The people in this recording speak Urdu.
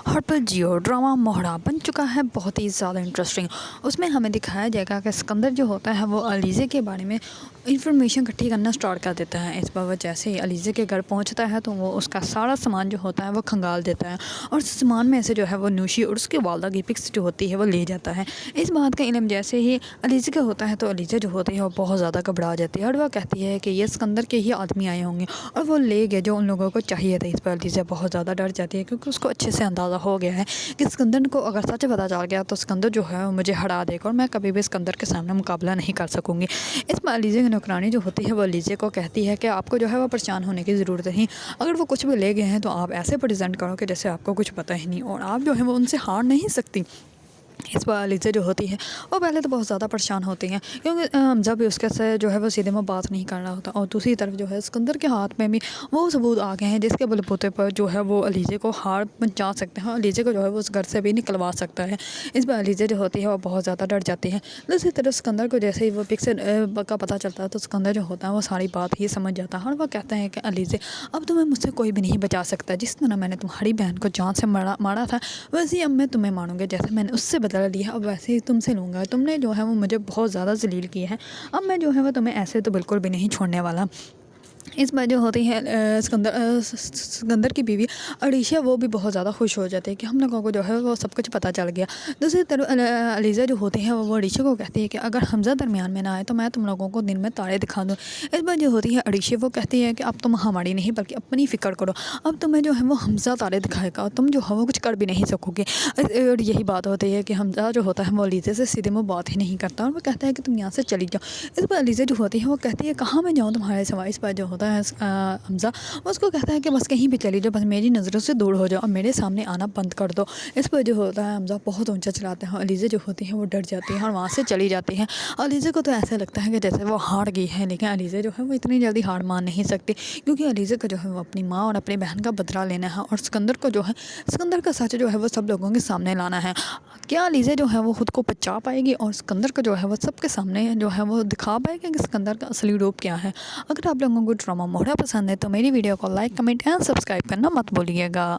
ہاٹ پر جیو ڈرامہ موہرا بن چکا ہے بہت ہی زیادہ انٹرسٹنگ۔ اس میں ہمیں دکھایا جائے گا کہ اسکندر جو ہوتا ہے وہ علیزے کے بارے میں انفارمیشن اکٹھی کرنا سٹارٹ کر دیتا ہے۔ اس پر جیسے ہی علیزے کے گھر پہنچتا ہے تو وہ اس کا سارا سامان جو ہوتا ہے وہ کھنگال دیتا ہے، اور اس سامان میں سے جو ہے وہ نوشی اور اس کی والدہ کی پکس جو ہوتی ہے وہ لے جاتا ہے۔ اس بات کا علم جیسے ہی علیزے کا ہوتا ہے تو علیزہ جو ہوتی ہے وہ بہت زیادہ گھبرا جاتی ہے، اور وہ کہتی ہے کہ یہ اسکندر کے ہی آدمی آئے ہوں گے اور وہ لے گئے جو ان لوگوں کو چاہیے تھا۔ اس پر علیزہ بہت زیادہ ڈر جاتی ہے کیونکہ اس کو اچھے سے اندازہ ہو گیا ہے کہ اسکندر کو اگر سچ پتہ چل گیا تو اسکندر جو ہے وہ مجھے ہرا دے گا اور میں کبھی بھی اسکندر کے سامنے مقابلہ نہیں کر سکوں گی۔ اس میں علیزہ کی نوکرانی جو ہوتی ہے وہ علیزہ کو کہتی ہے کہ آپ کو جو ہے وہ پریشان ہونے کی ضرورت نہیں، اگر وہ کچھ بھی لے گئے ہیں تو آپ ایسے پریزنٹ کرو کہ جیسے آپ کو کچھ پتہ ہی نہیں، اور آپ جو ہے وہ ان سے ہار نہیں سکتی۔ اس پر علیزہ جو ہوتی ہے وہ پہلے تو بہت زیادہ پریشان ہوتی ہیں کیونکہ حمزہ بھی اس کے سے جو ہے وہ سیدھے میں بات نہیں کر رہا ہوتا، اور دوسری طرف جو ہے اسکندر کے ہاتھ میں بھی وہ ثبوت آ گئے ہیں جس کے بل بوتے پر جو ہے وہ علیزہ کو ہار پہنچا سکتے ہیں، علیزہ کو جو ہے وہ اس گھر سے بھی نکلوا سکتا ہے۔ اس پر علیزہ جو ہوتی ہے وہ بہت زیادہ ڈر جاتی ہے۔ دوسری طرف اسکندر کو جیسے ہی وہ پکس کا پتہ چلتا ہے تو اسکندر جو ہوتا ہے وہ ساری بات ہی سمجھ جاتا ہے، اور وہ کہتا ہے کہ علیزہ اب تمہیں مجھ سے کوئی بھی نہیں بچا سکتا، جس طرح میں نے تمہاری بہن کو جان سے مارا تھا ویسے ہی اب میں تمہیں مانوں گا، جیسے میں نے اس سے بدلہ لیا اب ویسے ہی تم سے لوں گا۔ تم نے جو ہے وہ مجھے بہت زیادہ ذلیل کیا ہے، اب میں جو ہے وہ تمہیں ایسے تو بالکل بھی نہیں چھوڑنے والا۔ اس بار جو ہوتی ہے اسکندر کی بیوی عریشہ وہ بھی بہت زیادہ خوش ہو جاتی ہے کہ ہم لوگوں کو جو ہے وہ سب کچھ پتہ چل گیا۔ دوسری طرف علیزہ جو ہوتی ہے وہ عریشہ کو کہتی ہے کہ اگر حمزہ درمیان میں نہ آئے تو میں تم لوگوں کو دن میں تارے دکھا دوں۔ اس بار جو ہوتی ہے عریشہ وہ کہتی ہے کہ اب تم ہماری نہیں بلکہ اپنی فکر کرو، اب تمہیں جو ہے وہ حمزہ تارے دکھائے گا اور تم جو ہے وہ کچھ کر بھی نہیں سکو گے۔ اور یہی بات ہوتی ہے کہ حمزہ جو ہوتا ہے وہ علیزہ سے سیدھے میں بات ہی نہیں کرتا، اور وہ کہتا ہے کہ تم یہاں سے چلی جاؤ۔ اس پر علیزہ جو ہوتی ہے وہ کہتی ہے کہاں میں جاؤں تمہارے سوائے۔ اس پر جو ہوتا ہے حمزہ اس کو کہتا ہے کہ بس کہیں بھی چلی جاؤ، بس میری نظروں سے دور ہو جاؤ اور میرے سامنے آنا بند کر دو۔ اس پر جو ہوتا ہے حمزہ بہت اونچا چلاتا ہے، علیزہ جو ہوتی ہے وہ ڈر جاتی ہے اور وہاں سے چلی جاتی ہے۔ علیزہ کو تو ایسا لگتا ہے کہ جیسے وہ ہار گئی ہے، لیکن علیزہ جو ہے وہ اتنی جلدی ہار مان نہیں سکتی کیونکہ علیزہ کا جو ہے وہ اپنی ماں اور اپنی بہن کا بدلہ لینا ہے، اور اسکندر کو جو ہے اسکندر کا سچ جو ہے وہ سب لوگوں کے سامنے لانا ہے۔ کیا علیزہ جو ہے وہ خود کو بچا پائے گی اور اسکندر کو جو ہے وہ سب کے سامنے جو ہے وہ دکھا پائے گی کہ اسکندر کا اصلی روپ کیا ہے؟ اگر آپ لوگوں کو ڈرامہ موہرا پسند ہے تو میری ویڈیو کو لائک، کمنٹ اینڈ سبسکرائب کرنا مت بھولیے گا۔